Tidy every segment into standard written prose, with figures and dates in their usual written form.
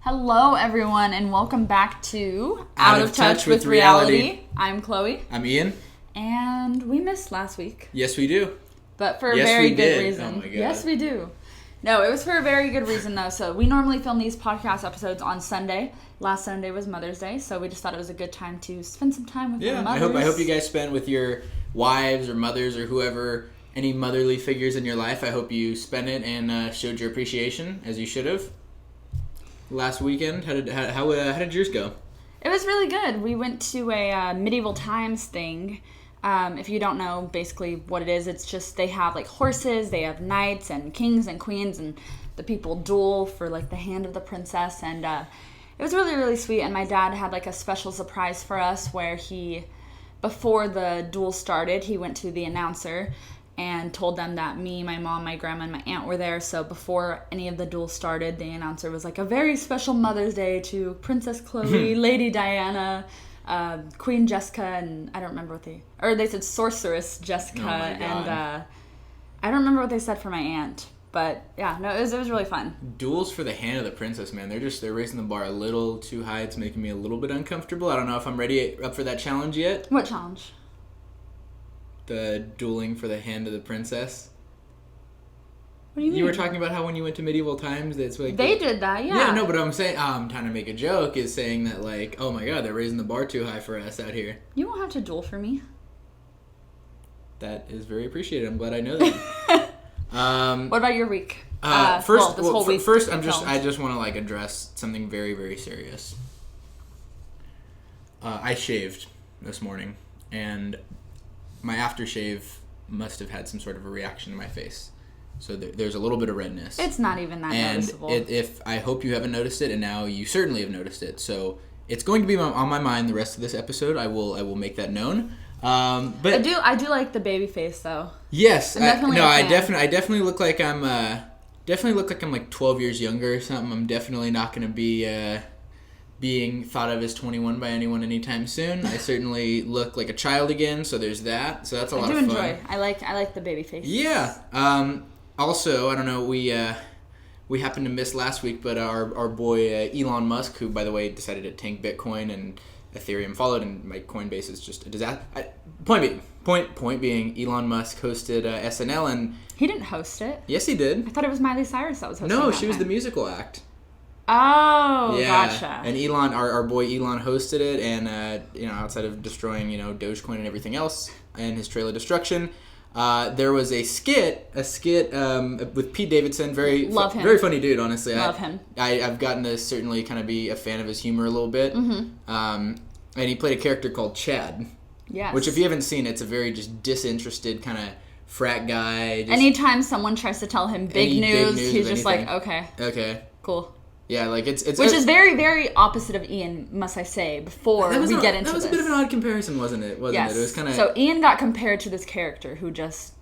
Hello, everyone, and welcome back to Out of Touch with Reality. I'm Chloe. I'm Ian. And we missed last week. Yes, we do. But for a very good reason. Oh my God. Yes, we do. No, it was for a very good reason, though. So we normally film these podcast episodes on Sunday. Last Sunday was Mother's Day, so we just thought it was a good time to spend some time with our mothers. I hope you guys spend with your wives or mothers or whoever, any motherly figures in your life. I hope you spent it and showed your appreciation, as you should have. Last weekend, how did yours go? It was really good. We went to a medieval times thing. If you don't know basically what it is, it's just they have like horses, they have knights and kings and queens, and the people duel for like the hand of the princess, and it was really, really sweet. And my dad had like a special surprise for us where before the duel started, he went to the announcer and told them that me, my mom, my grandma, and my aunt were there. So before any of the duels started, the announcer was like, a very special Mother's Day to Princess Chloe, Lady Diana, Queen Jessica, and I don't remember they said Sorceress Jessica, and I don't remember what they said for my aunt. But yeah, no, it was really fun. Duels for the hand of the princess, man. They're raising the bar a little too high. It's making me a little bit uncomfortable. I don't know if I'm up for that challenge yet. What challenge? The dueling for the hand of the princess. What do you mean? You were talking about how when you went to medieval times, that's like they did that, yeah. Yeah, no, but I'm saying I'm trying to make a joke is saying that like, oh my God, they're raising the bar too high for us out here. You won't have to duel for me. That is very appreciated. I'm glad I know that. What about your week? First, this whole week. First, I just want to like address something very, very serious. I shaved this morning, and my aftershave must have had some sort of a reaction to my face. So there's a little bit of redness. It's not even that noticeable. And if I hope you haven't noticed it, and now you certainly have noticed it. So it's going to be on my mind the rest of this episode. I will make that known. But I do like the baby face though. Yes, I definitely look like I'm like 12 years younger or something. I'm definitely not going to be being thought of as 21 by anyone anytime soon. I certainly look like a child again, so there's that. So that's a lot of fun. I like the baby face. Yeah. Also, I don't know, we happened to miss last week, but our boy Elon Musk, who by the way decided to tank Bitcoin and Ethereum followed, and my Coinbase is just a disaster. Point being, Elon Musk hosted SNL, and he didn't host it. Yes, he did. I thought it was Miley Cyrus that was hosting. No, she was the musical act. Oh, yeah. Gotcha. And Elon, our boy Elon, hosted it, and outside of destroying Dogecoin and everything else and his trail of destruction, there was a skit with Pete Davidson. Love him. Very funny dude, honestly. Love him. I've gotten to certainly kind of be a fan of his humor a little bit. Mm-hmm. And he played a character called Chad. Yes. Which, if you haven't seen, it's a very just disinterested kind of frat guy. Anytime someone tries to tell him big news, he's just like, okay, cool. Yeah, like it's which is very, very opposite of Ian, must I say, before we get into this. That was a bit of an odd comparison, wasn't it? Yes. It was kind of... So Ian got compared to this character who just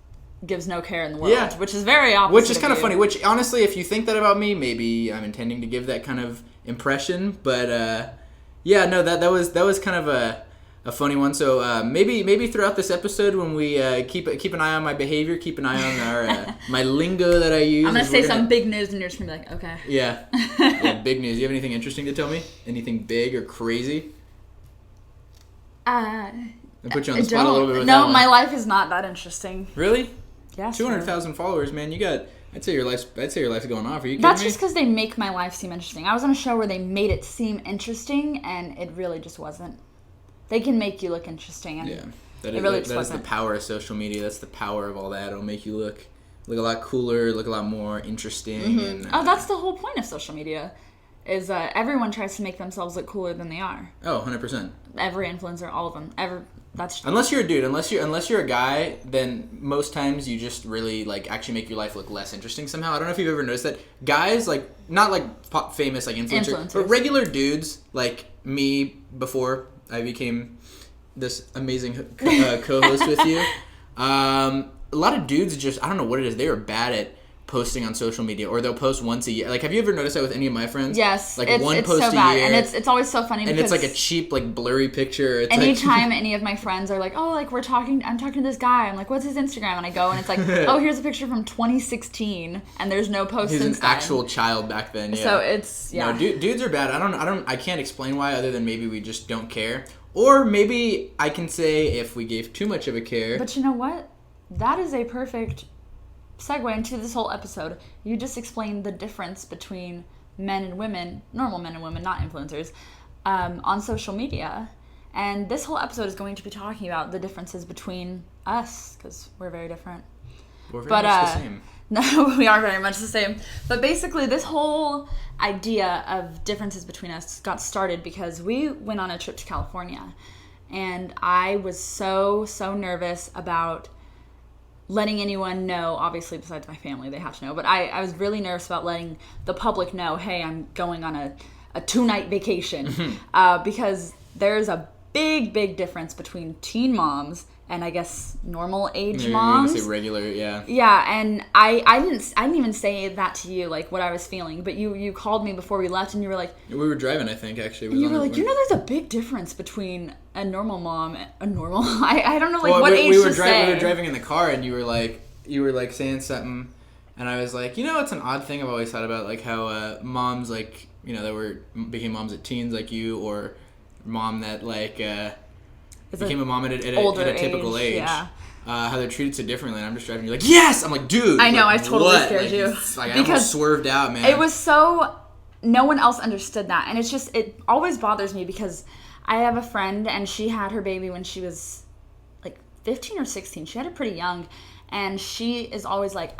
gives no care in the world, yeah. Which is very opposite. Which is kind of funny, which honestly, if you think that about me, maybe I'm intending to give that kind of impression, but that was kind of a funny one. So maybe throughout this episode, when we keep an eye on my behavior, keep an eye on our my lingo that I use. I'm gonna say some big news, and you're just gonna be like, okay. Yeah, big news. Do you have anything interesting to tell me? Anything big or crazy? I put you on the spot a little bit with No, that my life is not that interesting. Really? Yeah. 200,000 followers, man. You got. I'd say your life's going off. Are you kidding That's me? just because they make my life seem interesting. I was on a show where they made it seem interesting, and it really just wasn't. They can make you look interesting, and that is the power of social media. That's the power of all that. It'll make you look a lot cooler, look a lot more interesting. Mm-hmm. And, that's the whole point of social media, is everyone tries to make themselves look cooler than they are. Oh, 100%. Every influencer, all of them. Unless you're a dude, unless you're a guy, then most times you just really like actually make your life look less interesting somehow. I don't know if you've ever noticed that. Guys, like not like famous like influencers, but regular dudes like me before I became this amazing co-host with you. A lot of dudes just, I don't know what it is, they were bad at posting on social media, or they'll post once a year. Like, have you ever noticed that with any of my friends? Yes, like it's post so a bad. year, And it's always so funny, and because it's like a cheap, like, blurry picture. It's anytime any of my friends are like, oh, like, I'm talking to this guy, I'm like, what's his Instagram? And I go, and it's like, oh, here's a picture from 2016, and there's no post He's since an then. actual child back then. Yeah. So it's No, dudes are bad. I can't explain why, other than maybe we just don't care, or maybe I can say if we gave too much of a care. But you know what? That is a perfect segue into this whole episode. You just explained the difference between men and women, normal men and women, not influencers, on social media. And this whole episode is going to be talking about the differences between us, because we're very different. We're very much the same. No, we are very much the same. But basically, this whole idea of differences between us got started because we went on a trip to California. And I was so nervous about letting anyone know, obviously besides my family, they have to know, but I was really nervous about letting the public know, hey, I'm going on a 2-night vacation, because there's a big difference between teen moms and I guess normal age moms. You're gonna say regular, yeah. Yeah, and I didn't even say that to you, like what I was feeling, but you called me before we left and you were like, we were driving, I think, actually. You were like, there's a big difference between a normal mom, I don't know, like, what age to say. We were driving in the car, and you were like saying something, and I was like, it's an odd thing I've always thought about, like how moms, like, that became moms at teens, like you, or mom that like became a mom at a typical age. Yeah. How they're treated so differently, and I'm just driving. You're like, yes! I'm like, dude. I know, like, I totally what? scared like, you. Like, I almost swerved out, man. It was so, no one else understood that, and it always bothers me because I have a friend, and she had her baby when she was like 15 or 16. She had it pretty young, and she is always like,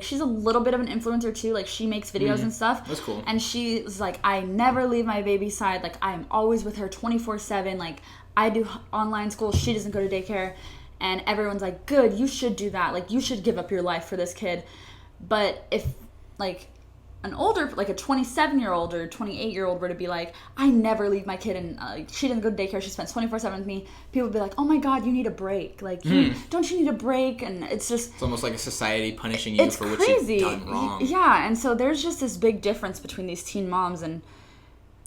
she's a little bit of an influencer too. Like, she makes videos and stuff. That's cool. And she was like, I never leave my baby's side. Like, I'm always with her 24/7. Like, I do online school. She doesn't go to daycare. And everyone's like, good, you should do that. Like, you should give up your life for this kid. But if, like, an older, like a 27-year-old or 28-year-old were to be like, I never leave my kid, and she doesn't go to daycare, she spends 24/7 with me, people would be like, oh my god, you need a break. Like, don't you need a break? And it's just... It's almost like a society punishing you for what you've done wrong. Yeah, and so there's just this big difference between these teen moms, and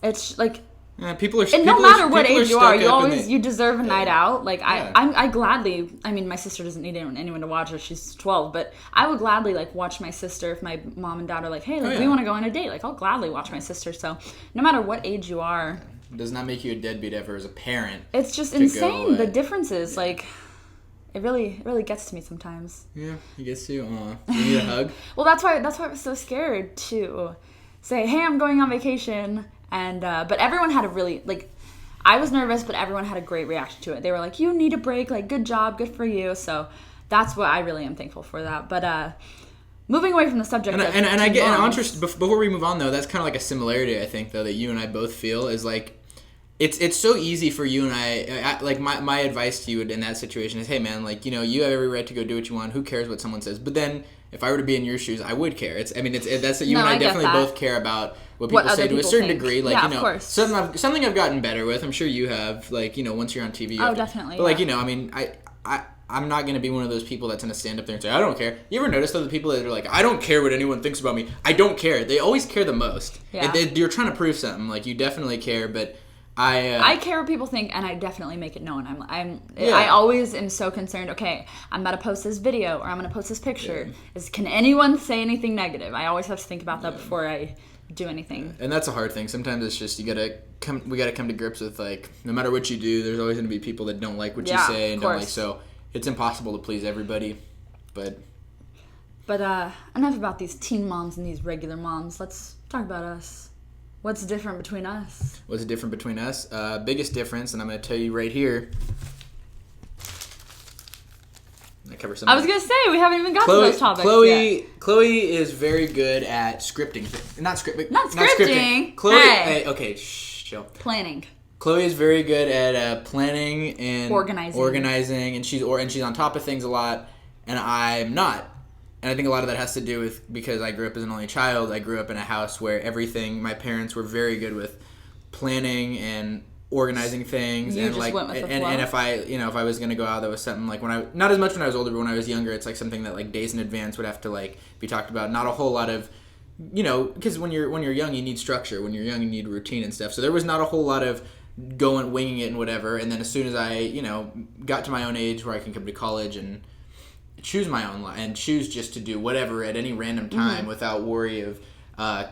it's like... Yeah, people are. And no matter what age you are, you deserve a night out. Like, yeah. I gladly. I mean, my sister doesn't need anyone to watch her. She's 12, but I would gladly like watch my sister if my mom and dad are like, hey, like, we want to go on a date. Like, I'll gladly watch my sister. So, no matter what age you are, it does not make you a deadbeat ever as a parent. It's just insane the differences. Like, it really gets to me sometimes. Yeah, it gets to you. You need a hug. Well, that's why I was so scared to say, hey, I'm going on vacation. And but everyone had a really, like, I was nervous, but everyone had a great reaction to it. They were like, you need a break, like, good job, good for you. So that's what I really am thankful for that. But moving away from the subject, before we move on though, that's kind of like a similarity I think though that you and I both feel is like, it's so easy for you and I like my advice to you in that situation is, hey man, like, you have every right to go do what you want. Who cares what someone says? But then if I were to be in your shoes, I would care. That's you and I definitely both care about what people say to a certain degree. Like, of course. Something I've gotten better with. I'm sure you have. Like, once you're on TV. Definitely. But like, I mean, I'm not gonna be one of those people that's gonna stand up there and say I don't care. You ever notice though the people that are like, I don't care what anyone thinks about me. I don't care. They always care the most. Yeah. You're trying to prove something. Like, you definitely care, but. I care what people think, and I definitely make it known. I always am so concerned. Okay, I'm about to post this video, or I'm going to post this picture. Yeah. Can anyone say anything negative? I always have to think about that before I do anything. And that's a hard thing. Sometimes it's just we gotta come to grips with, like, no matter what you do, there's always going to be people that don't like what you say and don't like. So it's impossible to please everybody. But enough about these teen moms and these regular moms. Let's talk about us. What's different between us? What's different between us? Biggest difference, and I'm going to tell you right here. I was going to say, we haven't even got to those topics yet. Chloe is very good at scripting. Not scripting. Chloe, hey, okay, chill. Planning. Chloe is very good at planning and organizing, and she's on top of things a lot, and I'm not. And I think a lot of that has to do with, because I grew up as an only child, I grew up in a house where my parents were very good with planning and organizing things. You and just like went with the and, flow. and if I was gonna go out, that was something like not as much when I was older, but when I was younger, it's like something that like days in advance would have to like be talked about. Not a whole lot of, because when you're young, you need structure. When you're young, you need routine and stuff. So there was not a whole lot of winging it and whatever. And then as soon as I got to my own age where I can come to college and choose my own life and choose just to do whatever at any random time without worry of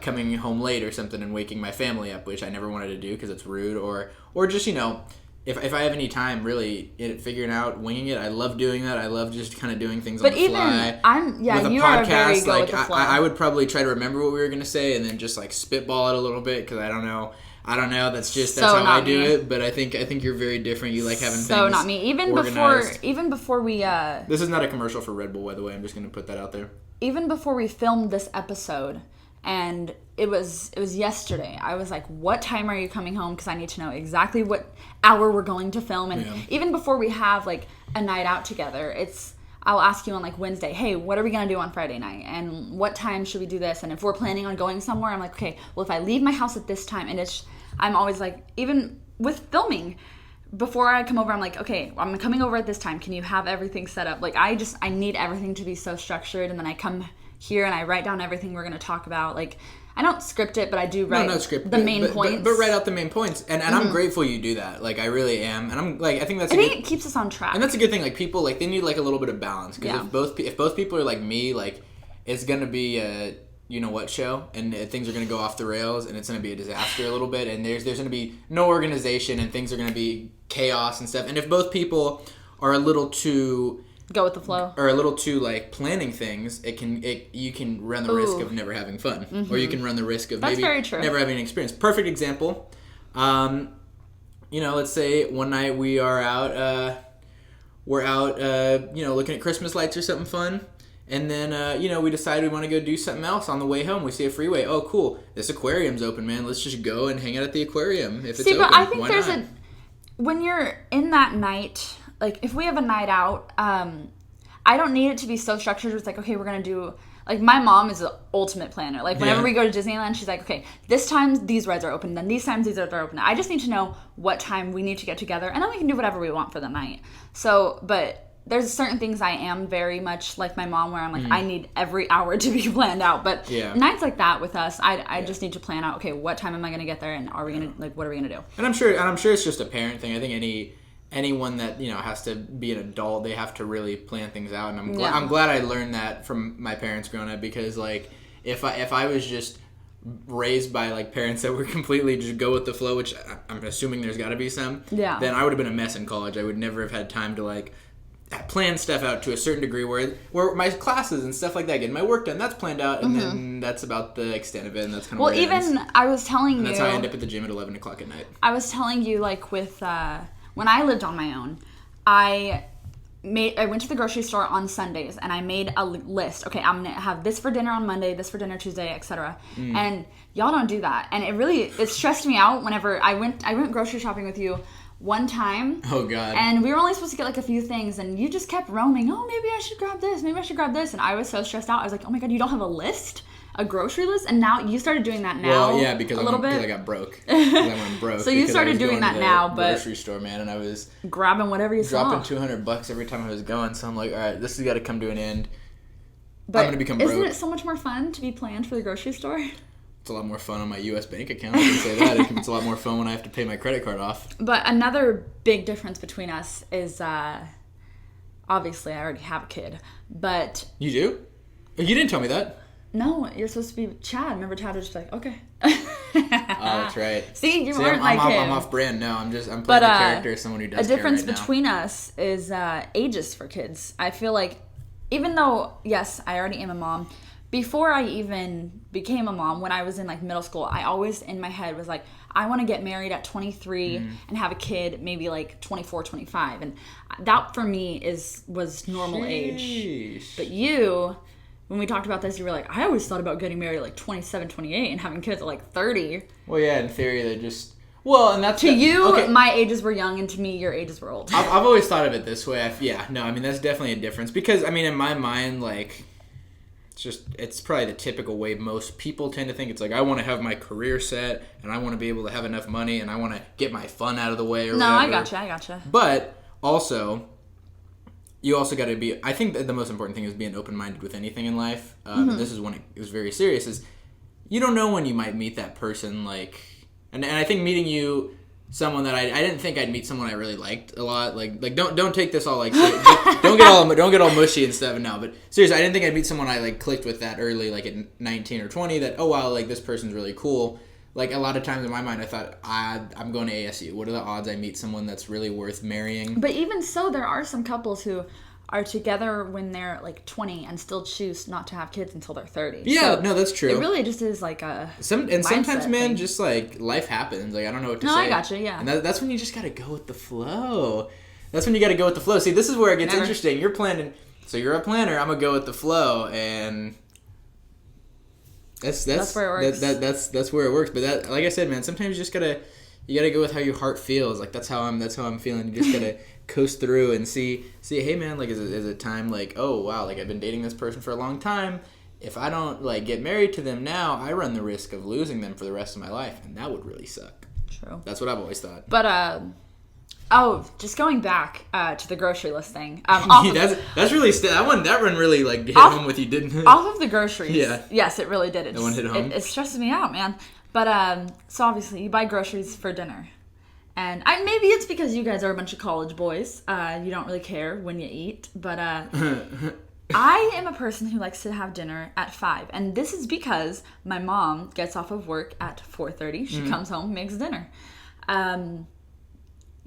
coming home late or something and waking my family up, which I never wanted to do because it's rude, or just if I have any time really figuring out winging it. I love doing that. I love just kind of doing things on the fly. With a you podcast, are very go with the flow. I would probably try to remember what we were gonna say and then just like spitball it a little bit because I don't know. That's how I do it. But I think you're very different. You like having things not me. Even before we. This is not a commercial for Red Bull, by the way. I'm just gonna put that out there. Even before we filmed this episode, and it was yesterday. I was like, "What time are you coming home? Because I need to know exactly what hour we're going to film." And even before we have like a night out together, I'll ask you on like Wednesday, hey, what are we going to do on Friday night? And what time should we do this? And if we're planning on going somewhere, I'm like, okay, well, if I leave my house at this time, and I'm always like, even with filming, before I come over, I'm like, okay, I'm coming over at this time. Can you have everything set up? Like, I need everything to be so structured. And then I come here and I write down everything we're going to talk about. Like, I don't script it, but I do write the main points. But write out the main points. And I'm grateful you do that. Like, I really am. And I'm like, I think it keeps us on track. And that's a good thing. Like, people, like, they need, like, a little bit of balance. Because if both people are like me, like, it's going to be a you-know-what show. And things are going to go off the rails. And it's going to be a disaster a little bit. And there's going to be no organization. And things are going to be chaos and stuff. And if both people are a little too... Go with the flow. Or a little too like planning things, you can run the risk of never having fun, or you can run the risk of maybe never having an experience. Perfect example. Let's say one night we are out, looking at Christmas lights or something fun, and then we decide we want to go do something else on the way home. We see a freeway. Oh, cool! This aquarium's open, man. Let's just go and hang out at the aquarium if it's open. But I think when you're in that night. Like, if we have a night out, I don't need it to be so structured. It's like, okay, we're going to do... Like, my mom is the ultimate planner. Like, whenever we go to Disneyland, she's like, okay, this time these rides are open, then these times these rides are open. I just need to know what time we need to get together, and then we can do whatever we want for the night. So, but there's certain things I am very much like my mom, where I'm like, I need every hour to be planned out. But nights like that with us, I just need to plan out, okay, what time am I going to get there, and are we going to, like, what are we going to do? And I'm sure it's just a parent thing. I think anyone that has to be an adult, they have to really plan things out, and I'm glad I learned that from my parents growing up, because like if I was just raised by like parents that were completely just go with the flow, which I'm assuming there's got to be some, then I would have been a mess in college. I would never have had time to like plan stuff out to a certain degree where my classes and stuff like that, getting my work done, that's planned out, and then that's about the extent of it, and that's kind of where it ends. I was telling you, that's how I end up at the gym at 11 o'clock at night. I was telling you, like, with when I lived on my own, I went to the grocery store on Sundays, and I made a list. Okay, I'm gonna have this for dinner on Monday, this for dinner Tuesday, etc. And y'all don't do that, and it stressed me out whenever I went grocery shopping with you one time. Oh God! And we were only supposed to get like a few things, and you just kept roaming. Oh, maybe I should grab this. Maybe I should grab this. And I was so stressed out. I was like, oh my God, you don't have a list. A grocery list, and now you started doing that now. Well, yeah, because I got broke. Because I went broke. So you started doing that now, but grocery store, man, and I was grabbing whatever you saw. Dropping $200 every time I was going. So I'm like, all right, this has got to come to an end. But I'm gonna become broke. Isn't it so much more fun to be planned for the grocery store? It's a lot more fun on my U.S. bank account. I can say that. It's a lot more fun when I have to pay my credit card off. But another big difference between us is, obviously, I already have a kid, but you do? You didn't tell me that. No, you're supposed to be Chad. Remember, Chad was just like, okay. Oh, that's right. See, you weren't like him. I'm off brand. No, I'm playing the character of someone who does. A difference care right between us is ages for kids. I feel like, even though, yes, I already am a mom, before I even became a mom, when I was in like middle school, I always in my head was like, I want to get married at 23 and have a kid maybe like 24, 25. And that for me was normal age. But you... When we talked about this, you were like, I always thought about getting married at like 27, 28 and having kids at like 30. Well, yeah, in theory, they just... Well, and that's... To you, okay. My ages were young, and to me, your ages were old. I've always thought of it this way. That's definitely a difference. Because, I mean, in my mind, like... it's probably the typical way most people tend to think. It's like, I want to have my career set, and I want to be able to have enough money, and I want to get my fun out of the way, or whatever. I gotcha. But also, you also got to be, I think that the most important thing is being open-minded with anything in life. And this is when it was very serious, is you don't know when you might meet that person, like, and I think meeting you, someone that I didn't think I'd meet someone I really liked a lot. Like don't take this all like don't get all mushy and stuff. No, but seriously, I didn't think I'd meet someone I like clicked with that early, like at 19 or 20. That, oh wow, like this person's really cool. Like a lot of times in my mind, I thought I'm going to ASU. What are the odds I meet someone that's really worth marrying? But even so, there are some couples who are together when they're like 20 and still choose not to have kids until they're 30. Yeah, so no, that's true. It really just is like a sometimes, man, thing. Just like life happens. Like I don't know what to say. No, I gotcha. Yeah, and that's when you just gotta go with the flow. That's when you gotta go with the flow. See, this is where it gets interesting. You're planning, so you're a planner. I'm gonna go with the flow, and that's where it works. That's where it works. But that, like I said, man, sometimes you gotta go with how your heart feels. Like that's how I'm feeling. You just gotta coast through and see, hey man, like is it time, like, oh wow, like I've been dating this person for a long time. If I don't like get married to them now, I run the risk of losing them for the rest of my life, and that would really suck. True. That's what I've always thought. But just going back to the grocery list thing. That's really that one really like hit home with you, didn't it? Off of the groceries. Yeah. Yes, it really did. That one hit home. It stresses me out, man. But so obviously you buy groceries for dinner. And maybe it's because you guys are a bunch of college boys. You don't really care when you eat. But I am a person who likes to have dinner at 5. And this is because my mom gets off of work at 4:30. She comes home, makes dinner.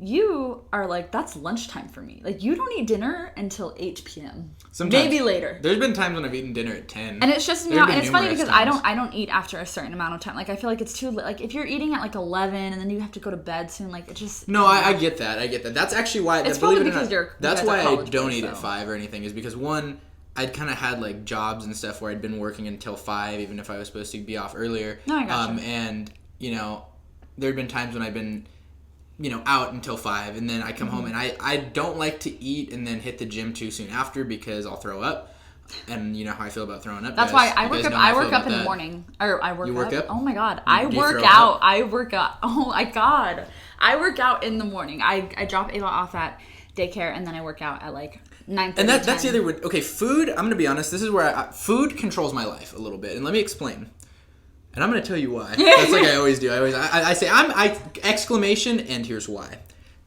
You are like, that's lunchtime for me. Like, you don't eat dinner until 8 p.m. Sometimes. Maybe later. There's been times when I've eaten dinner at 10. And it's just me out. And it's funny because I don't eat after a certain amount of time. Like, I feel like it's too late. Like, if you're eating at like 11 and then you have to go to bed soon, like, it just... No, I get that. That's actually why... It's probably because that's why I don't eat at 5 or anything, is because, one, I'd kind of had like jobs and stuff where I'd been working until 5, even if I was supposed to be off earlier. No, I gotcha. And, you know, there'd been times when I've been... out until 5, and then I come home, and I don't like to eat and then hit the gym too soon after, because I'll throw up, and you know how I feel about throwing up. That's why I work up in the morning, or I work You work up? Oh my god, I work out. Oh my god, I work out in the morning. I drop Ava off at daycare, and then I work out at like 9:30. And that's the other way. Okay, food. I'm gonna be honest. This is where food controls my life a little bit, and let me explain. And I'm going to tell you why. That's like I always do. I say, exclamation, and here's why.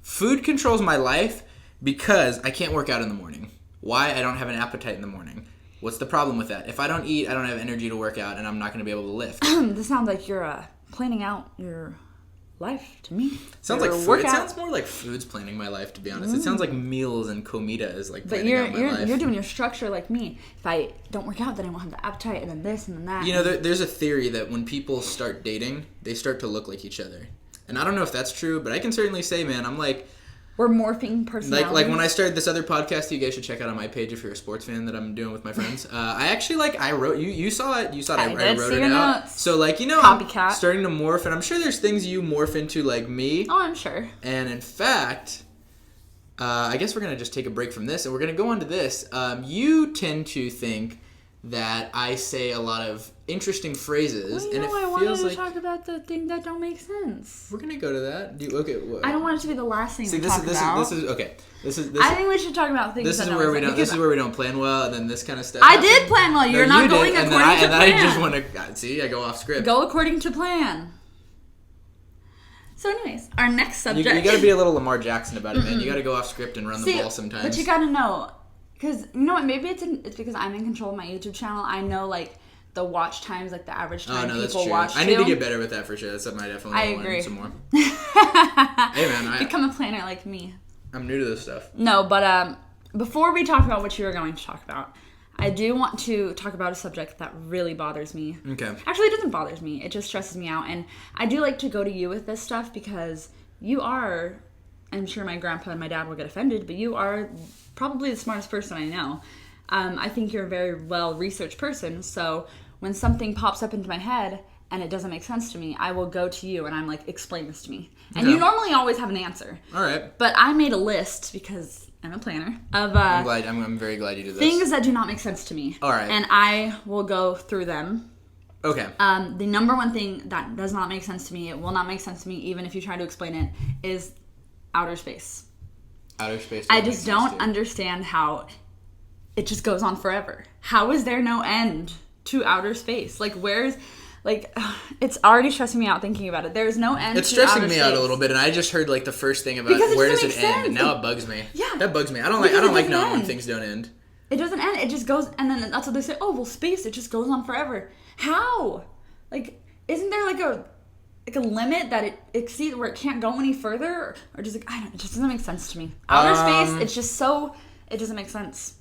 Food controls my life because I can't work out in the morning. Why? I don't have an appetite in the morning. What's the problem with that? If I don't eat, I don't have energy to work out, and I'm not going to be able to lift. This sounds like you're planning out your life to me. Sounds like food. It sounds more like food's planning my life, to be honest. It sounds like meals and comida is like planning out my life. But you're doing your structure like me. If I don't work out, then I won't have the appetite, and then this and then that. You know, there's a theory that when people start dating, they start to look like each other. And I don't know if that's true, but I can certainly say, man, I'm like... We're morphing personalities. Like when I started this other podcast, you guys should check out on my page if you're a sports fan, that I'm doing with my friends. I actually I wrote you saw it. You saw it. I wrote it out. Notes. So Copycat. I'm starting to morph, and I'm sure there's things you morph into like me. Oh, I'm sure. And in fact, I guess we're gonna just take a break from this, and we're gonna go on to this. You tend to think that I say a lot of interesting phrases, well, and it I feels wanted like to talk about the thing that don't make sense. We're gonna go to that. I don't want it to be the last thing we talk about. This is okay. I think we should talk about things. This is where we don't plan well, and then this kind of stuff. I did plan well. You're not going according to plan. And I just want to see. I go off script. Go according to plan. So, anyways, our next subject. You got to be a little Lamar Jackson about it, man. You got to go off script and run the ball sometimes. But you got to know. Because, you know what, maybe it's because I'm in control of my YouTube channel. I know, like, the watch times, like, the average time people watch. I need to get better with that for sure. That's something I definitely want to learn some more. Hey, man. Become a planner like me. I'm new to this stuff. No, but before we talk about what you were going to talk about, I do want to talk about a subject that really bothers me. Okay. Actually, it doesn't bother me. It just stresses me out. And I do like to go to you with this stuff because you are... I'm sure my grandpa and my dad will get offended, but you are probably the smartest person I know. I think you're a very well-researched person, so when something pops up into my head and it doesn't make sense to me, I will go to you and I'm like, explain this to me. And you normally always have an answer. All right. But I made a list because I'm a planner of I'm very glad you did this. Things that do not make sense to me. All right. And I will go through them. Okay. The number one thing that does not make sense to me, it will not make sense to me even if you try to explain it, is outer space. Outer space. I just don't understand how it just goes on forever. How is there no end to outer space? Like, where's... Like, it's already stressing me out thinking about it. There's no end to outer space. It's stressing me out a little bit, and I just heard, like, the first thing about where does it end, and now it bugs me. Yeah. That bugs me. I don't like knowing when things don't end. It doesn't end. It just goes, and then that's what they say, oh, well, space, it just goes on forever. How? Like, isn't there, like a limit that it exceeds where it can't go any further? Or just, like, I don't know, it just doesn't make sense to me. Outer space, it's just so, it doesn't make sense.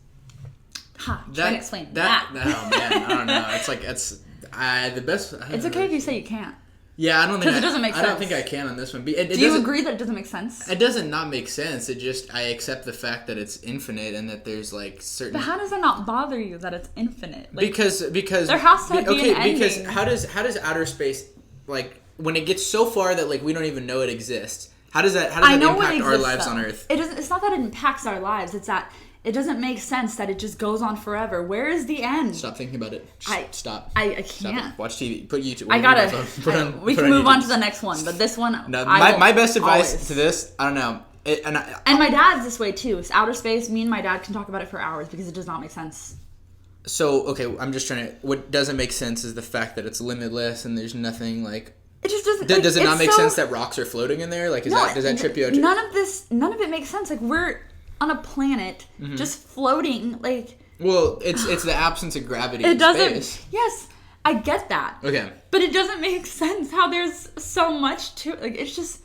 Try to explain that. Oh, man, I don't know. It's like, the best. It's okay if you say you can't. Yeah, I don't think because it doesn't make sense. I don't think I can on this one. Do you agree that it doesn't make sense? It doesn't not make sense. It just I accept the fact that it's infinite and that there's like certain. But how does that not bother you that it's infinite? Like, because there has to be an ending. Because how does outer space, like, when it gets so far that like we don't even know it exists? How does that impact our lives on Earth? It doesn't. It's not that it impacts our lives. It's that it doesn't make sense that it just goes on forever. Where is the end? Stop thinking about it. Stop. I can't. Stop. Watch TV. Put YouTube. I gotta. We can move on to the next one, but this one. No, my best advice to this, I don't know. And my dad's this way too. It's outer space. Me and my dad can talk about it for hours because it does not make sense. So, okay, I'm just trying to... What doesn't make sense is the fact that it's limitless and there's nothing, like... It just doesn't... Does it not make sense that rocks are floating in there? Like, does that trip you out? None of it makes sense. Like, we're on a planet just floating, like... Well, it's the absence of gravity in in space. Space. Yes, I get that. Okay. But it doesn't make sense how there's so much to it. Like, it's just...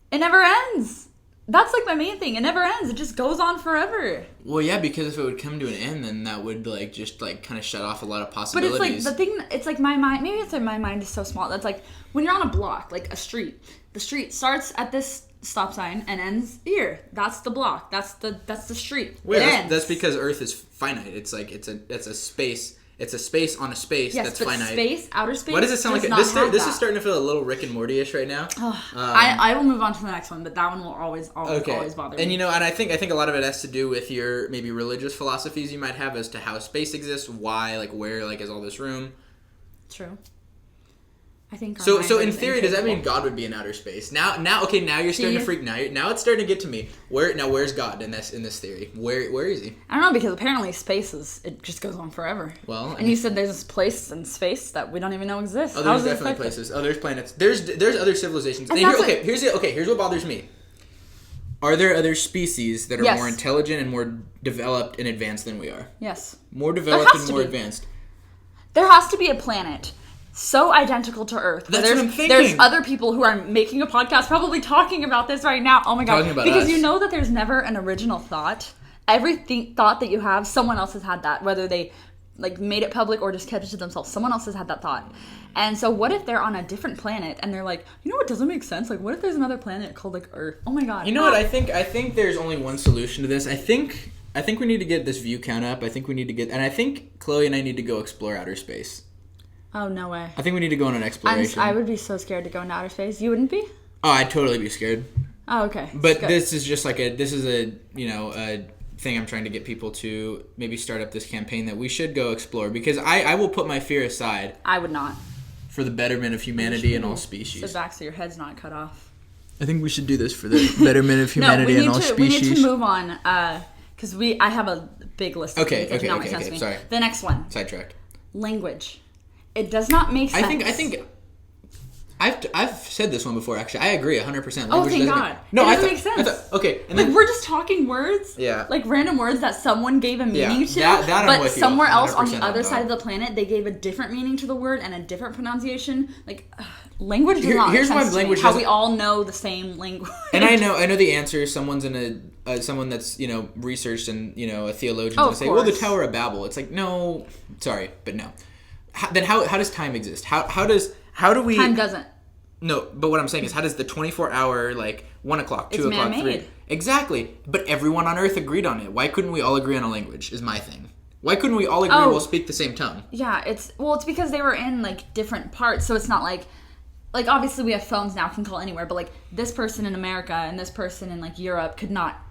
It never ends. That's, like, my main thing. It never ends. It just goes on forever. Well, yeah, because if it would come to an end, then that would, like, just, like, kind of shut off a lot of possibilities. But it's, like, the thing... It's, like, my mind... Maybe it's, like, my mind is so small. That's, like, when you're on a block, like, a street. The street starts at this stop sign and ends here. That's the block. That's the street. Wait, that's because Earth is finite. It's, like, it's a space... It's a space on a space that's finite. Space, outer space. Why does it sound like this is starting to feel a little Rick and Morty-ish right now? I will move on to the next one, but that one will always bother me. And and I think a lot of it has to do with your maybe religious philosophies you might have as to how space exists, why, like where, like is all this room. True. I think. So in theory, does that mean God would be in outer space? Now you're starting to freak. Now it's starting to get to me. Where's God in this theory? Where is he? I don't know, because apparently space it just goes on forever. Well, and you said there's this place in space that we don't even know exists. Oh, there's definitely places. Oh, there's planets. There's other civilizations. Here's what bothers me. Are there other species that are more intelligent and more developed and advanced than we are? Yes. More developed and more advanced. There has to be a planet so identical to Earth. That's what I'm thinking. There's other people who are making a podcast probably talking about this right now. Oh my god. Talking about because us. You know that there's never an original thought. Every thought that you have, someone else has had that. Whether they like made it public or just kept it to themselves. Someone else has had that thought. And so what if they're on a different planet and they're like, you know what doesn't make sense? Like, what if there's another planet called like Earth? Oh my god. You know what? I think there's only one solution to this. I think we need to get this view count up. I think Chloe and I need to go explore outer space. Oh, no way. I think we need to go on an exploration. I would be so scared to go into outer space. You wouldn't be? Oh, I'd totally be scared. Oh, okay. But this is just like a thing I'm trying to get people to maybe start up this campaign that we should go explore, because I will put my fear aside. I would not. For the betterment of humanity and all species. Sit back so your head's not cut off. I think we should do this for the betterment of humanity and all species. We need to move on, because I have a big list of things that do not make sense to me. Sorry. The next one. Sidetracked. Language. It does not make sense. I think I've said this one before, actually. I agree 100%. Oh, thank God. It doesn't make sense. Okay. And like, we're just talking words. Yeah. Like, random words that someone gave a meaning to. That but I'm with you, somewhere else on the 100% other side of the planet, they gave a different meaning to the word and a different pronunciation. Like, language does not make sense to me. How we all know the same language. And I know the answer. Someone's in someone that's, researched and, a theologian will say, well, the Tower of Babel. It's like, no, sorry, but no. Then how does time exist? How do we... Time doesn't. No, but what I'm saying is, how does the 24-hour, 1 o'clock, 2 o'clock, 3... Exactly. But everyone on Earth agreed on it. Why couldn't we all agree on a language, is my thing. Why couldn't we all agree we'll speak the same tongue? Yeah, it's because they were in, like, different parts, so it's not like, obviously we have phones now, can call anywhere, but, like, this person in America and this person in, like, Europe could not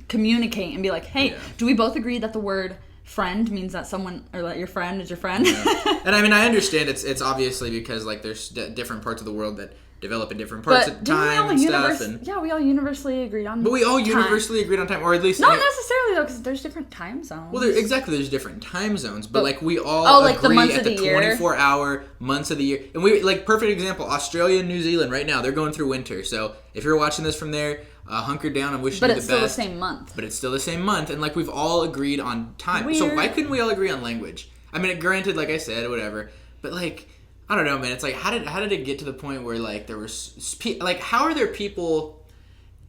communicate and be like, hey, do we both agree that the word friend means that someone, or that your friend is your friend? Yeah. And, I mean, I understand it's obviously because, like, there's different parts of the world that develop in different parts of time and stuff. Yeah, we all universally agreed on time. But we all universally agreed on time, or at least... Not necessarily, though, because there's different time zones. Well, there's different time zones, but like, we all agree at the 24-hour months of the year. And we, like, perfect example, Australia and New Zealand right now, they're going through winter. So, if you're watching this from there, hunker down and wish you the best. But it's still the same month. But it's still the same month, and, like, we've all agreed on time. Weird. So, why couldn't we all agree on language? I mean, granted, like I said, whatever, but, like... I don't know, man. It's like, how did it get to the point where, like, there was... Like, how are there people,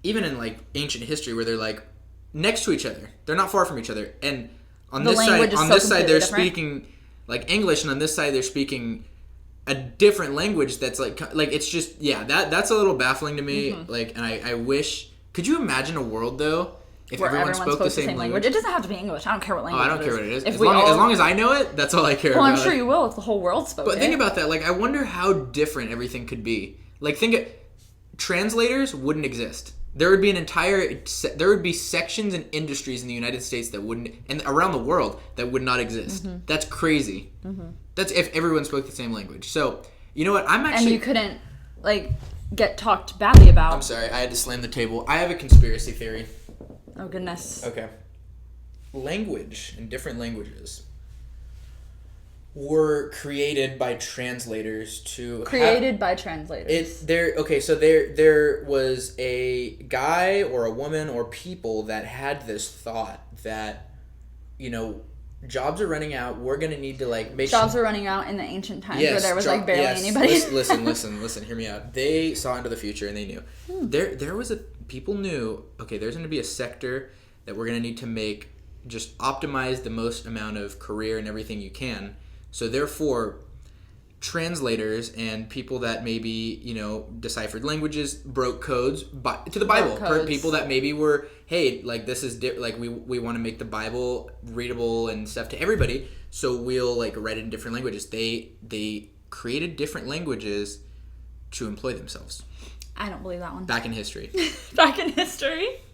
even in, like, ancient history, where they're, like, next to each other? They're not far from each other. And on this side, they're speaking, like, English, and on this side, they're speaking a different language that's, like it's just... Yeah, that's a little baffling to me. Mm-hmm. Like, and I wish... Could you imagine a world, though... If everyone spoke the same language. It doesn't have to be English. I don't care what language it is. I don't care what it is. As long as I know it, that's all I care about. Well, I'm sure you will if the whole world spoke it. But think about that. Like, I wonder how different everything could be. Like, translators wouldn't exist. There would be sections and industries in the United States that wouldn't, and around the world, that would not exist. Mm-hmm. That's crazy. Mm-hmm. That's if everyone spoke the same language. So, you know what? And you couldn't, like, get talked badly about. I'm sorry. I had to slam the table. I have a conspiracy theory. Oh, goodness. Okay. Language in different languages were created by translators to... So there was a guy or a woman or people that had this thought that, you know, jobs are running out. We're going to need to, like... Jobs were running out in the ancient times where there was, like, barely anybody. Listen, hear me out. They saw into the future and they knew. There was people knew, okay, there's going to be a sector that we're going to need to make, just optimize the most amount of career and everything you can. So therefore, translators and people that maybe, you know, deciphered languages, broke codes to the Bible. People that maybe were, hey, like, this is, we want to make the Bible readable and stuff to everybody, so we'll, like, write it in different languages. They created different languages to employ themselves. I don't believe that one. Back in history.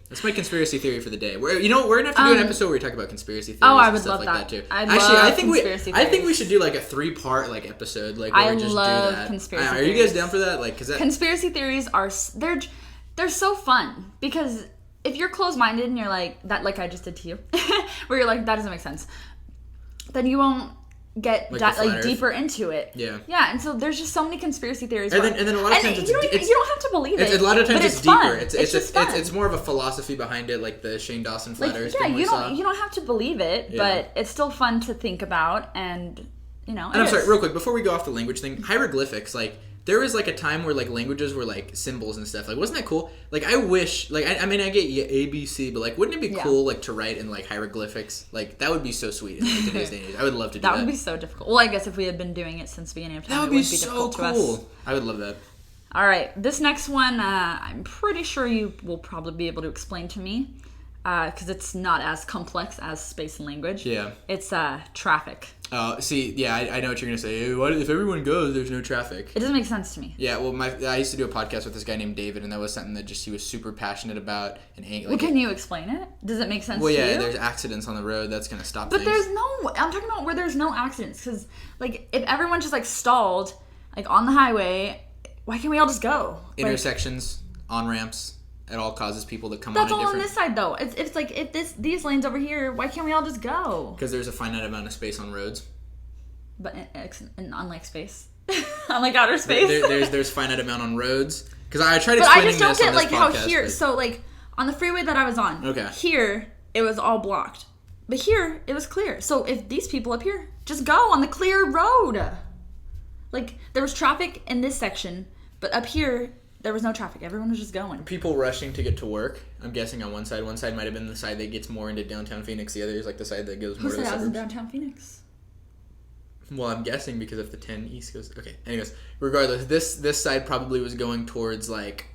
That's my conspiracy theory for the day. We're gonna have to do an episode where we talk about conspiracy theories and stuff like that too. I think we should do, like, a 3-part, like, episode, like, where we just do that. Conspiracy theories. Are you guys down for that? Like, conspiracy theories are they're so fun because if you're closed-minded and you're like that, like I just did to you, where you're like, that doesn't make sense, then you won't get deeper into it. Yeah, and so there's just so many conspiracy theories. And then a lot of times you don't have to believe it. A lot of times it's deeper. Fun. It's more of a philosophy behind it, like the Shane Dawson flat Earth thing. You don't have to believe it, but it's still fun to think about, and you know. And I'm sorry, real quick, before we go off the language thing, hieroglyphics, like, there was, like, a time where, like, languages were, like, symbols and stuff. Like, wasn't that cool? Like, I wish, like, I mean, I get A, B, C, but, like, wouldn't it be cool, like, to write in, like, hieroglyphics? Like, that would be so sweet in, like, today's day and age. I would love to do that. That would be so difficult. Well, I guess if we had been doing it since the beginning of time, it would be so cool. I would love that. All right, this next one, I'm pretty sure you will probably be able to explain to me, because it's not as complex as space and language. Yeah. It's traffic. See, yeah, I know what you're going to say. Hey, what if everyone goes, there's no traffic? It doesn't make sense to me. Yeah, well, I used to do a podcast with this guy named David, and that was something that just he was super passionate about. Well, can you explain it? Does it make sense to you? Well, yeah, there's accidents on the road. That's going to stop things. But I'm talking about where there's no accidents. Because, like, if everyone just, like, stalled, like, on the highway, why can't we all just go? Intersections, on-ramps. It all causes people to come That's on a different... That's all on this side, though. It's like, if these lanes over here, why can't we all just go? Because there's a finite amount of space on roads. But unlike space. Unlike outer space. There's finite amount on roads. Because I tried explaining this on this podcast. But I just don't get, like, how here... So, like, on the freeway that I was on, here, it was all blocked. But here, it was clear. So if these people up here, just go on the clear road. Like, there was traffic in this section, but up here... There was no traffic. Everyone was just going. People rushing to get to work. I'm guessing on one side. One side might have been the side that gets more into downtown Phoenix. The other is like the side that goes more to the suburbs. Who said I was in downtown Phoenix? Well, I'm guessing because of the 10 East Coast. Okay. Anyways, regardless, this side probably was going towards, like,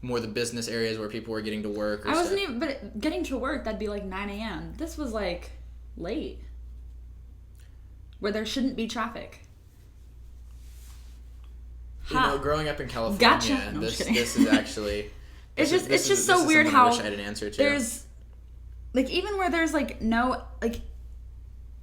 more the business areas where people were getting to work. But getting to work, that'd be like 9 a.m. This was, like, late. where there shouldn't be traffic. You know, growing up in California, Gotcha. No, this is actually... It's just so weird how I wish I had an answer to. There's, like, even where there's, like, no, like,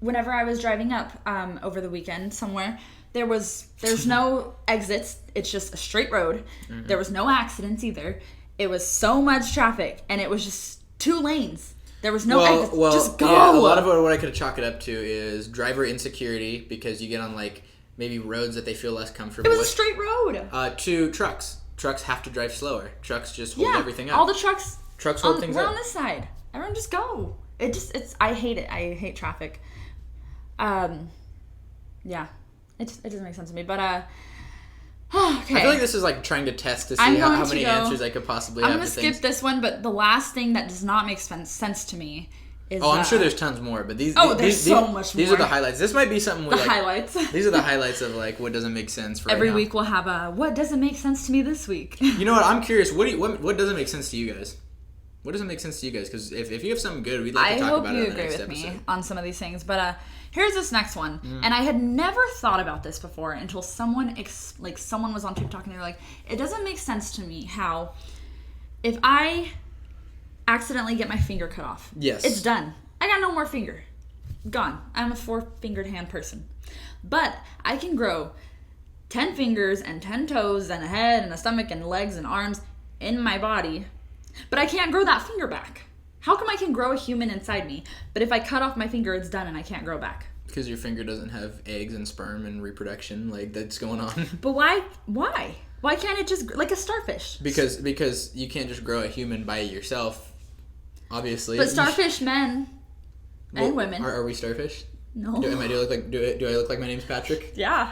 whenever I was driving up over the weekend somewhere, there's no exits. It's just a straight road. Mm-hmm. There was no accidents either. It was so much traffic, and it was just 2 lanes. There was no exits. Just go! Yeah, a lot of what I could chalk it up to is driver insecurity, because you get on, like, maybe roads that they feel less comfortable with. It was a straight road. To trucks. Trucks have to drive slower. Trucks just hold everything up. All the trucks hold things up. We're on this side. Everyone just go. I hate it. I hate traffic. Yeah. It doesn't make sense to me. But, okay. I feel like this is like trying to test to see how many answers I could possibly have. I'm going to skip this one, but the last thing that does not make sense to me is... I'm sure there's tons more, but there's so much more. These are the highlights. This might be something highlights. These are the highlights of, like, what doesn't make sense right Every now. week we'll have a, what doesn't make sense to me this week? You know what? I'm curious. What doesn't make sense to you guys? What doesn't make sense to you guys? Because if you have something good, we'd like to talk about it on the next episode. I hope you agree with me on some of these things. But here's this next one. And I had never thought about this before until someone was on TikTok and they were like, it doesn't make sense to me how if I accidentally get my finger cut off, it's done. I got no more finger. Gone. I'm a 4-fingered hand person. But I can grow 10 fingers and 10 toes and a head and a stomach and legs and arms in my body. But I can't grow that finger back. How come I can grow a human inside me, but if I cut off my finger, it's done and I can't grow back? Because your finger doesn't have eggs and sperm and reproduction, like, that's going on. But why? Why can't it just, like a starfish? Because you can't just grow a human by yourself, obviously. But starfish men and women. Are we starfish? No. Do I look like my name's Patrick? Yeah.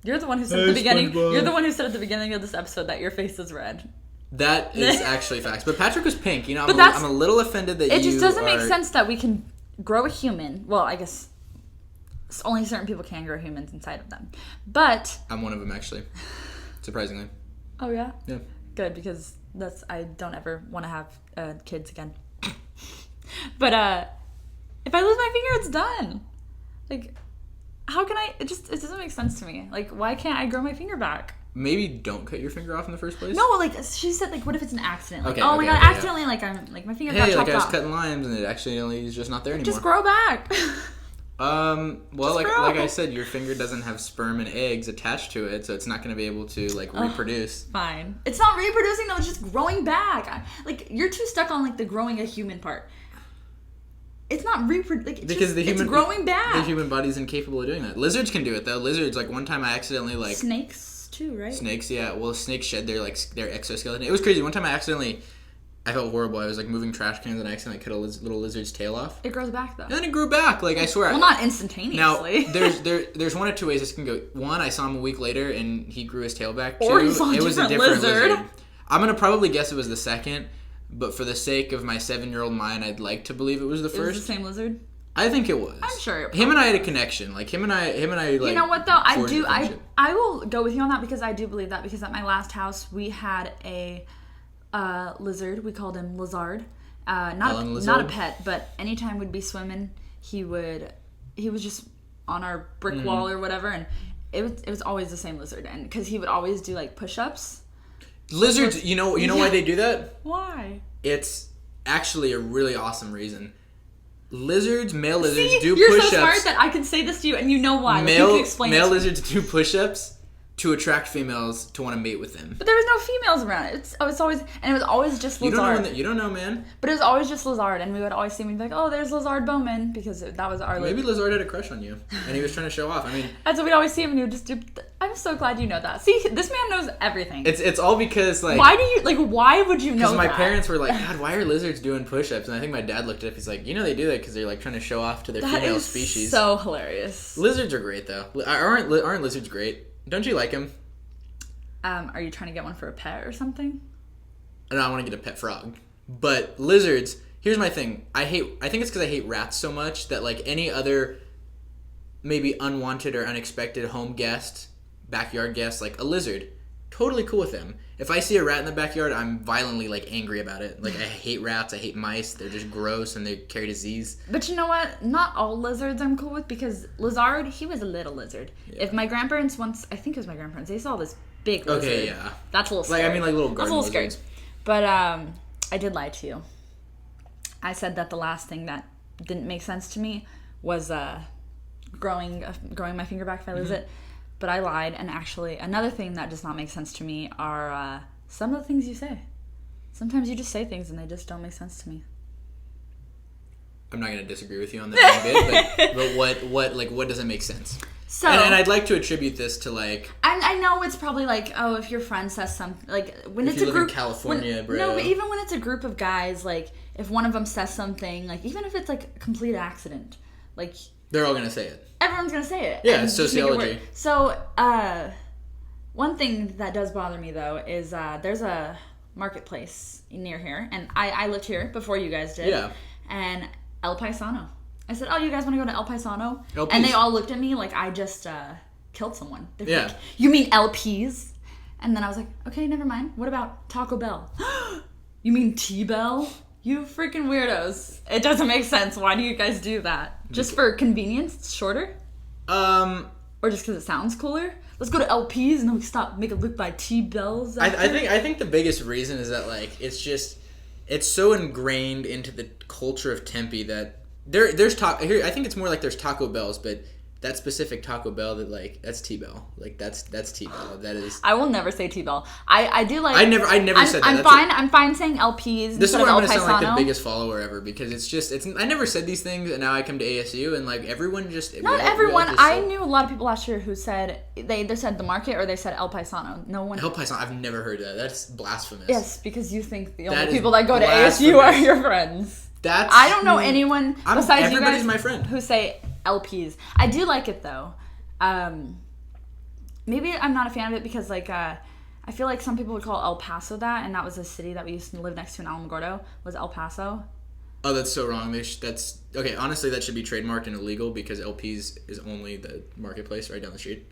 You're the one who said at the beginning. You're the one who said at the beginning of this episode that your face is red. That is actually facts. But Patrick was pink. You know, I'm a little offended that it just doesn't make sense that we can grow a human. Well, I guess only certain people can grow humans inside of them. But I'm one of them, actually. Surprisingly. Oh yeah. Yeah. Good, because I don't ever want to have kids again. But if I lose my finger, it's done. Like, how can I? It doesn't make sense to me. Like, why can't I grow my finger back? Maybe don't cut your finger off in the first place. No, like she said, like, what if it's an accident? Like, my God, accidentally, like I'm like my finger got chopped off. Hey, like I was cutting limes and it accidentally is just not there anymore. Just grow back. Well, like I said, your finger doesn't have sperm and eggs attached to it, so it's not going to be able to, like, reproduce. Fine. It's not reproducing though; it's just growing back. Like, you're too stuck on, like, the growing a human part. It's not reproducing. It's growing back. The human body's incapable of doing that. Lizards can do it though. Lizards, like, one time I accidentally, like, snakes too, right? Snakes, yeah. Well, snakes shed their exoskeleton. It was crazy. One time I felt horrible. I was, like, moving trash cans and I accidentally cut a little lizard's tail off. It grows back though. And then it grew back. Like, I swear. Well, not instantaneously. Now, there's one of two ways this can go. One, I saw him a week later and he grew his tail back. Two, or he saw it was a different lizard. I'm gonna probably guess it was the second, but for the sake of my 7-year-old mind, I'd like to believe it was the first. It was the same lizard? I think it was. I'm sure. Him and I had a connection. Like, him and I. Like, you know what though? I will go with you on that, because I do believe that, because at my last house we had a lizard. We called him Lizard. Not a pet, but anytime we'd be swimming, he was just on our brick wall or whatever, and it was always the same lizard, and because he would always do, like, push-ups. Lizards, you know why they do that? Why? It's actually a really awesome reason. Male lizards do push-ups. You're so smart that I can say this to you and you know why. Male lizards do push-ups to attract females to want to mate with them. But there was no females around. It was always just Lizard. You don't know, man. But it was always just Lizard, and we would always see him and be like, oh, there's Lizard Bowman, because that was our... Maybe Lizard had a crush on you, and he was trying to show off. I mean... And so we'd always see him, and he would just do... I'm so glad you know that. See, this man knows everything. It's all because, like... Why would you know that? Because my parents were like, God, why are lizards doing push-ups? And I think my dad looked it up. He's like, they do that because they're, like, trying to show off to their female species. So hilarious. Lizards are great, though. Aren't lizards great? Don't you like them? Are you trying to get one for a pet or something? No, I want to get a pet frog. But lizards, here's my thing. I think it's because I hate rats so much that, like, any other maybe unwanted or unexpected home guest, backyard guest, like a lizard, totally cool with them. If I see a rat in the backyard, I'm violently like angry about it. Like I hate rats, I hate mice. They're just gross and they carry disease. But you know what? Not all lizards I'm cool with, because Lizard, he was a little lizard. Yeah. If my grandparents once, I think it was my grandparents, they saw this big lizard. Okay, yeah. That's a little scary. Like I mean like little garden lizards. That's a little scary. But I did lie to you. I said that the last thing that didn't make sense to me was growing my finger back if I lose it. But I lied, and actually another thing that does not make sense to me are some of the things you say. Sometimes you just say things and they just don't make sense to me. I'm not going to disagree with you on that bit, but what doesn't make sense? So, and I'd like to attribute this to like... I know it's probably like, oh, if your friend says something... Like, when if it's you a live group... in California, bro. No, but even when it's a group of guys, like, if one of them says something, like, even if it's like a complete accident, like... They're all going to say it. Everyone's going to say it. Yeah, it's sociology. So, one thing that does bother me, though, is there's a marketplace near here, and I lived here before you guys did. Yeah. And El Paisano. I said, oh, you guys want to go to El Paisano? LPs. And they all looked at me like I just killed someone. They're yeah. like, you mean LPs? And then I was like, okay, never mind. What about Taco Bell? You mean T-Bell? You freaking weirdos. It doesn't make sense. Why do you guys do that? Just for convenience? It's shorter? Or just because it sounds cooler? Let's go to LPs and then we stop, make it look by T-Bells. I think the biggest reason is that like it's so ingrained into the culture of Tempe that there's here. I think it's more like there's Taco Bells, but that specific Taco Bell that's T-Bell. Like that's T-Bell. That is. I will never say T-Bell. I do like. I never said that. I'm fine saying LPs. This is where I'm going to sound like the biggest follower ever, because I never said these things, and now I come to ASU and like everyone just. Not everyone. I knew a lot of people last year who said they either said the market or they said El Paisano. No one. El Paisano. I've never heard that. That's blasphemous. Yes, because you think the only people that go to ASU are your friends. I don't know anyone besides you guys my friend. who say LPs. I do like it though. Maybe I'm not a fan of it because like I feel like some people would call El Paso that, and that was a city that we used to live next to in Alamogordo, was El Paso. Oh, that's so wrong. That's okay. Honestly, that should be trademarked and illegal because LPs is only the marketplace right down the street.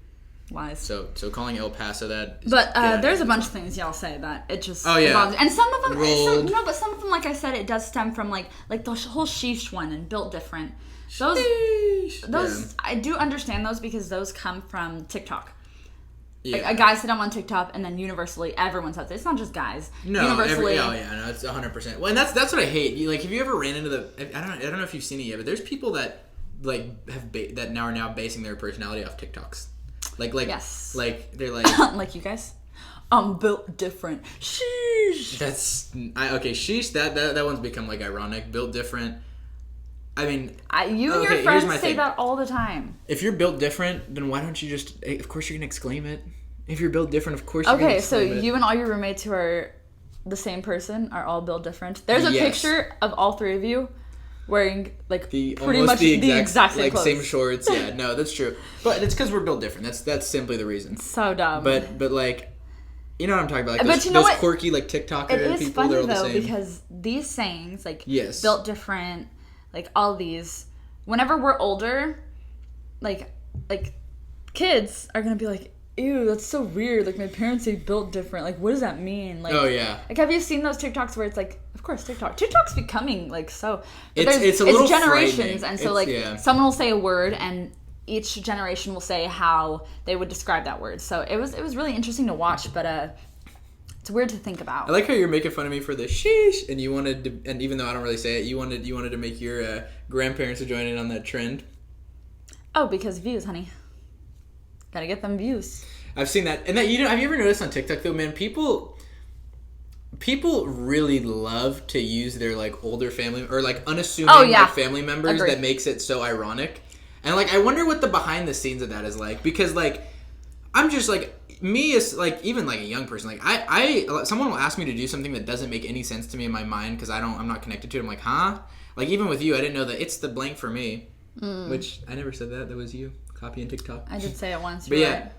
Lies. So calling El Paso that. But there's a bunch of things y'all say that it just. Oh yeah. Bothers. And some of them, but some of them, like I said, it does stem from like the whole sheesh one and built different. Those yeah. I do understand those because those come from TikTok. Yeah. Like, guys sit on TikTok and then universally everyone says it. It's not just guys. No, universally. No, it's 100%. Well, and that's what I hate. Like, have you ever ran into I don't know if you've seen it yet, but there's people that like that are now basing their personality off TikToks. Like yes. Like they're like like you guys. I'm built different. Sheesh. Sheesh. That one's become like ironic. Built different. I mean, you and your friends say that all the time. If you're built different, then why don't you just? Of course, you're gonna exclaim it. If you're built different, of course. You're gonna exclaim it. You and all your roommates who are the same person are all built different. There's a picture of all three of you wearing like pretty much the exact same clothes. Same shorts. Yeah, no, that's true. But it's because we're built different. That's simply the reason. So dumb. But like. You know what I'm talking about? Like those quirky like TikToker people. It is funny they're all though the same. because these sayings like built different, like all these. Whenever we're older, like kids are gonna be like, ew, that's so weird. Like my parents say built different. Like what does that mean? Like, oh yeah. Like have you seen those TikToks where it's like, of course TikTok's becoming like so. It's a little generations, and so like someone will say a word and each generation will say how they would describe that word. So it was really interesting to watch, but it's weird to think about. I like how you're making fun of me for the sheesh, and you wanted to, and even though I don't really say it, you wanted to make your grandparents to join in on that trend. Oh, because views, honey. Gotta get them views. I've seen that, and that have you ever noticed on TikTok though, man? People really love to use their like older family or like unassuming like, family members. Agreed. That makes it so ironic. And, like, I wonder what the behind the scenes of that is like. Because, like, I'm just, like, me as, like, even, like, a young person. Like, someone will ask me to do something that doesn't make any sense to me in my mind because I'm not connected to it. I'm like, huh? Like, even with you, I didn't know that it's the blank for me. Which, I never said that. That was you. Copying TikTok. I did say it once. But, yeah. Right.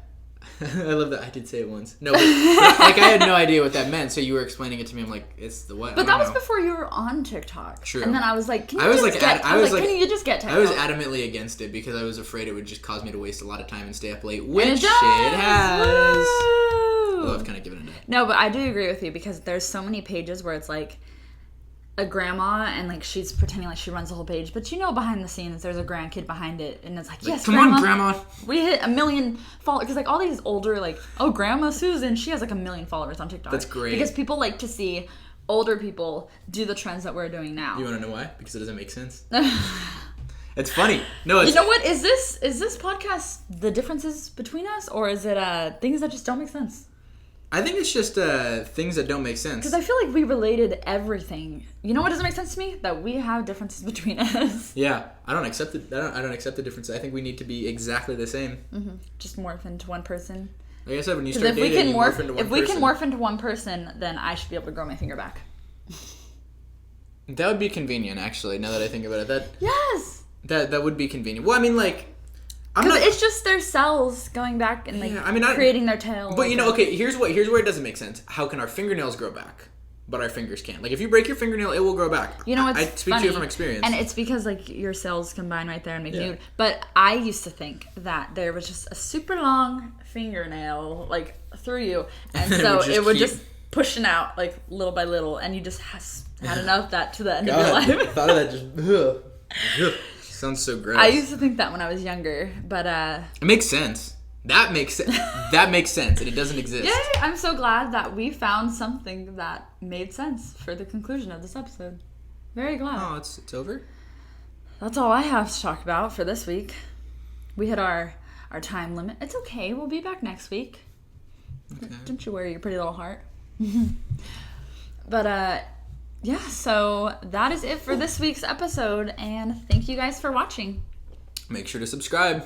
I love that. I did say it once. No, but, like, I had no idea what that meant. So you were explaining it to me. I'm like, it's the what? But that was before you were on TikTok. True. And then I was like, can you just get TikTok? I was adamantly against it because I was afraid it would just cause me to waste a lot of time and stay up late, which it has. Although I've kind of given it up. No, but I do agree with you because there's so many pages where it's like a grandma and like she's pretending like she runs the whole page, but behind the scenes there's a grandkid behind it, and it's like, yes, come grandma, on, grandma, we hit 1 million followers, because like all these older, like, oh, Grandma Susan, she has like 1 million followers on TikTok. That's great, because people like to see older people do the trends that we're doing now. You want to know why? Because it doesn't make sense. It's funny. No, it's... You know what? Is this podcast the differences between us, or is it things that just don't make sense? I think it's just things that don't make sense. Because I feel like we related everything. You know what doesn't make sense to me? That we have differences between us. Yeah, I don't accept it. I don't accept the difference. I think we need to be exactly the same. Mm-hmm. Just morph into one person. Like I said, when you start dating, you morph into one person. If we can morph into one person, then I should be able to grow my finger back. That would be convenient, actually. Now that I think about it, yes, that would be convenient. Well, I mean, like. Because it's just their cells going back and like creating their tail. But okay, here's where it doesn't make sense. How can our fingernails grow back, but our fingers can't? Like if you break your fingernail, it will grow back. You know what's I speak funny, to you from experience. And it's because like your cells combine right there and make new. But I used to think that there was just a super long fingernail like through you, and so it would just pushing out like little by little, and you just had enough that to the end of your life. I thought of that just. Sounds so gross. I used to think that when I was younger, but it makes sense. That makes sense. That makes sense, and it doesn't exist. Yay! I'm so glad that we found something that made sense for the conclusion of this episode. Very glad. Oh, it's over? That's all I have to talk about for this week. We hit our time limit. It's okay. We'll be back next week. Okay. Don't you worry your pretty little heart. But yeah, so that is it for this week's episode, and thank you guys for watching. Make sure to subscribe.